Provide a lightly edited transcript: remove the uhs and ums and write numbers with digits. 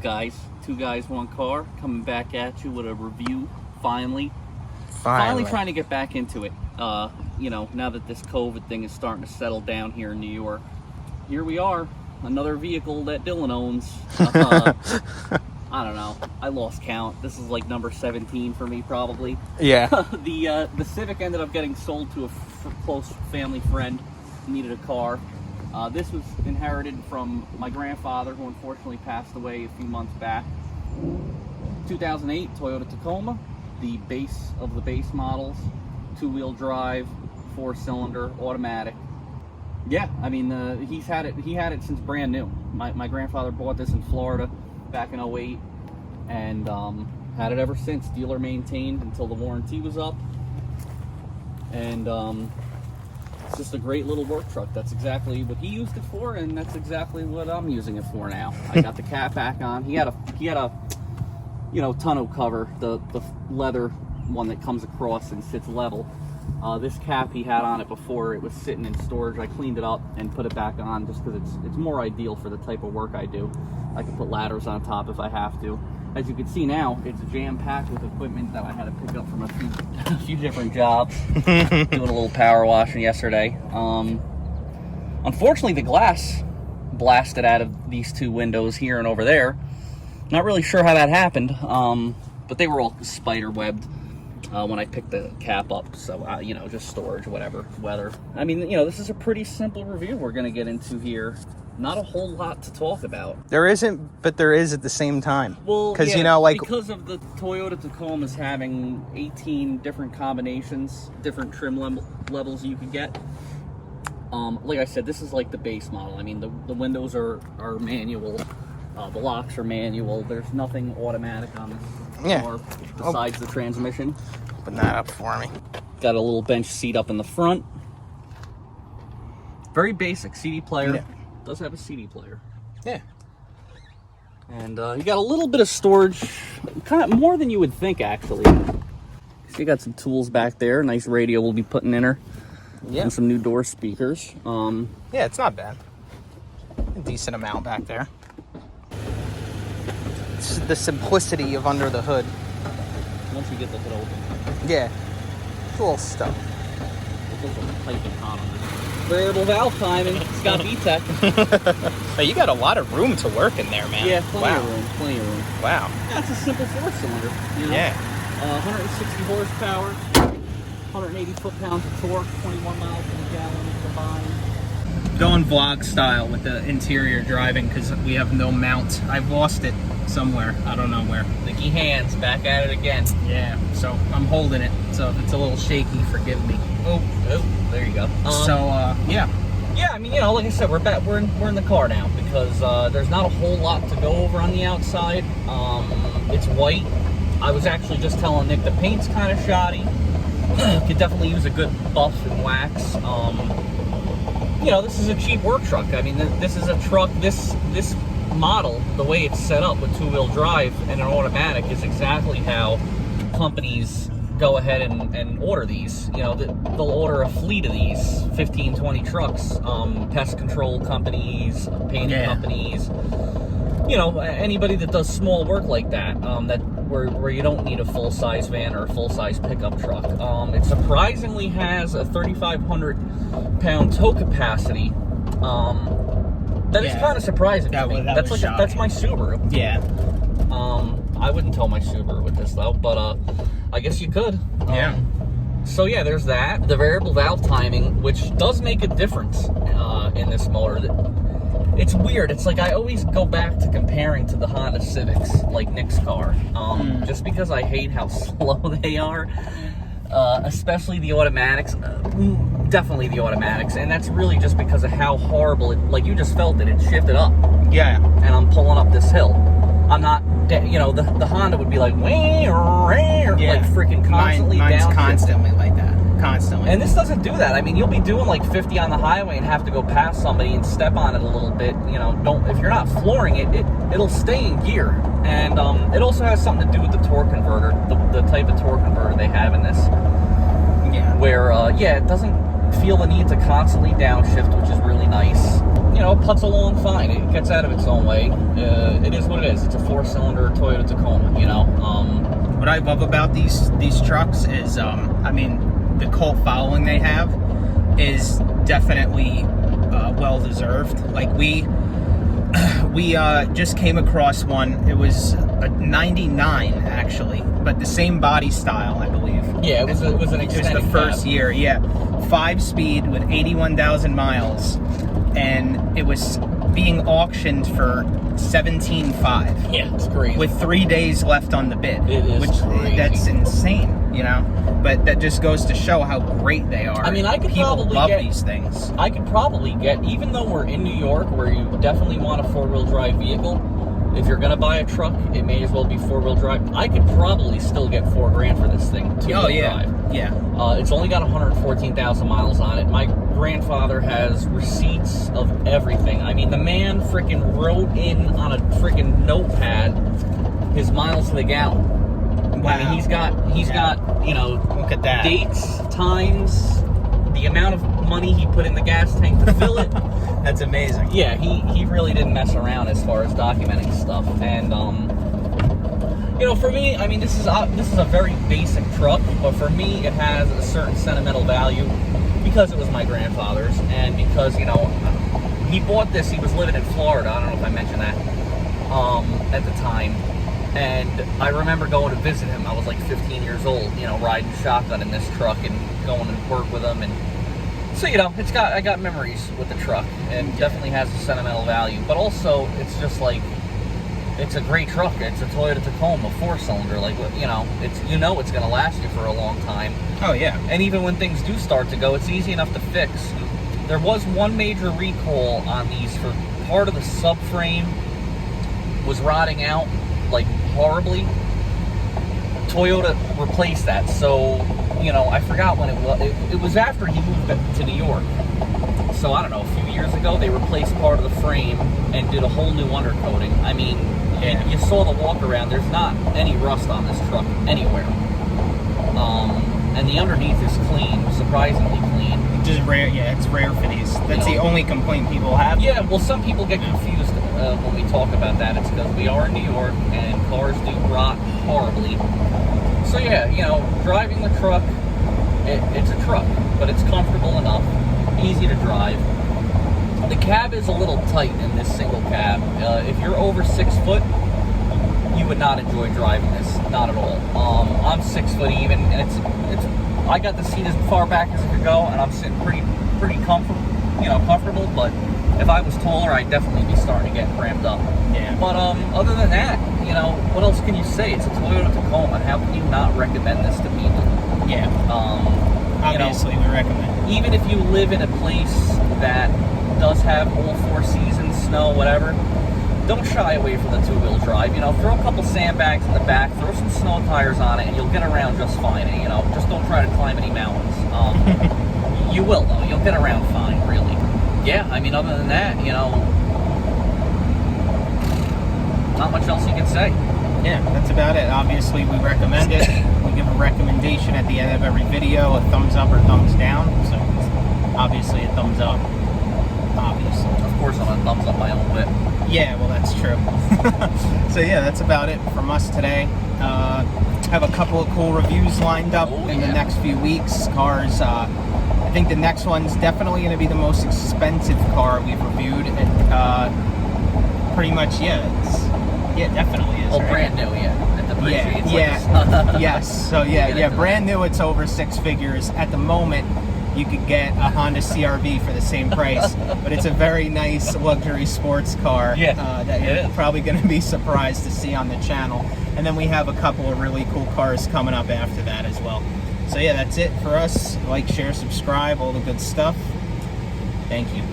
guys? Two guys, one car, coming back at you with a review. Finally trying to get back into it. You know, now that this COVID thing is starting to settle down here in New York, here we are, another vehicle that Dylan owns. I don't know, I lost count. This is like number 17 for me, probably. Yeah. The Civic ended up getting sold to a close family friend who needed a car. This was inherited from my grandfather, who unfortunately passed away a few months back. 2008 Toyota Tacoma, the base of the base models, two-wheel drive, 4-cylinder, automatic. Yeah, I mean, he had it since brand new. My grandfather bought this in Florida back in 08, and had it ever since. Dealer maintained until the warranty was up. And it's just a great little work truck. That's exactly what he used it for, and that's exactly what I'm using it for now. I got the cap back on. He had a you know, tonneau cover, the leather one that comes across and sits level. This cap he had on it before, it was sitting in storage. I cleaned it up and put it back on just because it's more ideal for the type of work I do. I can put ladders on top if I have to. As you can see now, it's jam-packed with equipment that I had to pick up from a few different jobs. Doing a little power washing yesterday. Unfortunately, the glass blasted out of these two windows here and over there. Not really sure how that happened, but they were all spider webbed when I picked the cap up. So, you know, just storage, whatever, weather. I mean, you know, this is a pretty simple review we're going to get into here. Not a whole lot to talk about. There isn't, but there is at the same time. Well, because yeah, you know, like, because of the Toyota Tacomas having 18 different combinations, different trim levels you could get. Like I said, this is like the base model. I mean, the windows are manual. The locks are manual. There's nothing automatic on this car besides the transmission. Open that up for me. Got a little bench seat up in the front. Very basic CD player. Yeah. Does have a CD player. Yeah. And you got a little bit of storage, kind of more than you would think, actually. So you got some tools back there. Nice radio we'll be putting in her. Yeah. And some new door speakers. Yeah, it's not bad. A decent amount back there. It's the simplicity of under the hood. Once you get the hood open. Yeah. It's a little stuff. It's a little piping hot on this. Variable valve timing. It's got VTEC. But you got a lot of room to work in there, man. Yeah, plenty of room. Wow. That's a simple 4-cylinder. You know? Yeah. 160 horsepower, 180 foot-pounds of torque, 21 miles per gallon combined. Going vlog style with the interior driving because we have no mount. I've lost it somewhere. I don't know where. Nicky hands, back at it again. Yeah, so I'm holding it. So if it's a little shaky, forgive me. Oh, there you go. Yeah. Yeah, I mean, you know, like I said, we're back. We're in the car now because there's not a whole lot to go over on the outside. It's white. I was actually just telling Nick the paint's kind of shoddy. Could definitely use a good buff and wax. You know, this is a cheap work truck. I mean, this is a truck. This model, the way it's set up with two-wheel drive and an automatic, is exactly how companies go ahead and order these. You know, they'll order a fleet of these, 15, 20 trucks. Pest control companies, painting companies. You know, anybody that does small work like that, where you don't need a full-size van or a full-size pickup truck. It surprisingly has a 3,500-pound tow capacity. That is kind of surprising to me. That's my Subaru. Yeah. I wouldn't tow my Subaru with this though, but I guess you could. Yeah. So yeah, there's that. The variable valve timing, which does make a difference in this motor. It's weird. It's like I always go back to comparing to the Honda Civics, like Nick's car, just because I hate how slow they are, especially the automatics. Definitely the automatics, and that's really just because of how horrible it. Like you just felt it shifted up. Yeah. And I'm pulling up this hill. I'm not, you know, the Honda would be like, like freaking constantly mine's down. Constantly like that. Constantly. And this doesn't do that. I mean, you'll be doing like 50 on the highway and have to go past somebody and step on it a little bit. You know, if you're not flooring it, it'll stay in gear. And it also has something to do with the torque converter, the type of torque converter they have in this. Yeah. Where, it doesn't feel the need to constantly downshift, which is really nice. you know, it puts along fine. It gets out of its own way. It is what it is. It's a 4-cylinder Toyota Tacoma, you know. What I love about these trucks is, I mean, the cult following they have is definitely well deserved. Like we just came across one. It was a '99 actually, but the same body style, I believe. Yeah, it was an extended It was the first cab. year. Yeah, 5-speed with 81,000 miles, and it was being auctioned for $17,500. Yeah, it's crazy. With 3 days left on the bid. It is crazy. That's insane, you know. But that just goes to show how great they are. I mean, I could People probably love get these things. I could probably get, even though we're in New York, where you definitely want a 4-wheel drive vehicle. If you're gonna buy a truck, it may as well be 4-wheel drive. I could probably still get $4,000 for this thing. 2-wheel drive. Yeah. It's only got 114,000 miles on it. My grandfather has receipts of everything. I mean, the man freaking wrote in on a freaking notepad his miles to the gallon. Wow. I mean, he's got, you know, Look at that. dates, times, the amount of money he put in the gas tank to fill it. That's amazing. Yeah, he really didn't mess around as far as documenting stuff. And you know, for me, I mean, this is a very basic truck, but for me, it has a certain sentimental value because it was my grandfather's, and because, you know, he bought this. He was living in Florida. I don't know if I mentioned that at the time. And I remember going to visit him. I was like 15 years old, you know, riding shotgun in this truck and going to work with him. And so, you know, I got memories with the truck, and definitely has a sentimental value. But also, it's just like, it's a great truck. It's a Toyota Tacoma 4-cylinder. Like, you know, it's going to last you for a long time. Oh yeah. And even when things do start to go, it's easy enough to fix. There was one major recall on these for part of the subframe was rotting out, like, horribly. Toyota replaced that. So, you know, I forgot when it was. It was after he moved to New York. So, I don't know, a few years ago, they replaced part of the frame and did a whole new undercoating. I mean, and you saw the walk around. There's not any rust on this truck anywhere. And the underneath is clean, surprisingly clean. Just rare. Yeah, it's rare for these. That's the only complaint people have. Yeah, well, some people get confused when we talk about that. It's because we are in New York and cars do rot horribly. So yeah, you know, driving the truck, it's a truck, but it's comfortable enough, easy to drive. The cab is a little tight in this single cab. If you're over 6 foot, you would not enjoy driving this, not at all. I'm 6 foot even, and it's. I got the seat as far back as it could go, and I'm sitting pretty comfortable. But if I was taller, I'd definitely be starting to get cramped up. Yeah. But other than that, you know, what else can you say? It's a Toyota Tacoma. How can you not recommend this to people? Yeah. Obviously, we recommend. Even if you live in a place that does have all 4 seasons, snow, whatever, don't shy away from the 2-wheel drive. You know, throw a couple sandbags in the back, throw some snow tires on it, and you'll get around just fine. And, you know, just don't try to climb any mountains. You will, though. You'll get around fine, really. Yeah, I mean, other than that, you know, not much else you can say. Yeah, that's about it. Obviously, we recommend it. We give a recommendation at the end of every video, a thumbs up or thumbs down. So, obviously, a thumbs up. Obviously. Of course, I'm gonna thumbs up my own whip. Yeah, well, that's true. So, yeah, that's about it from us today. Have a couple of cool reviews lined up in the next few weeks. Cars, I think the next one's definitely going to be the most expensive car we've reviewed. And pretty much, definitely is. Oh, right? brand new, yeah. It depreciates. Yes. So brand new, it's over 6 figures. At the moment, you could get a Honda CR-V for the same price, but it's a very nice luxury sports car that you're probably going to be surprised to see on the channel. And then we have a couple of really cool cars coming up after that as well. So yeah, that's it for us. Like, share, subscribe, all the good stuff. Thank you.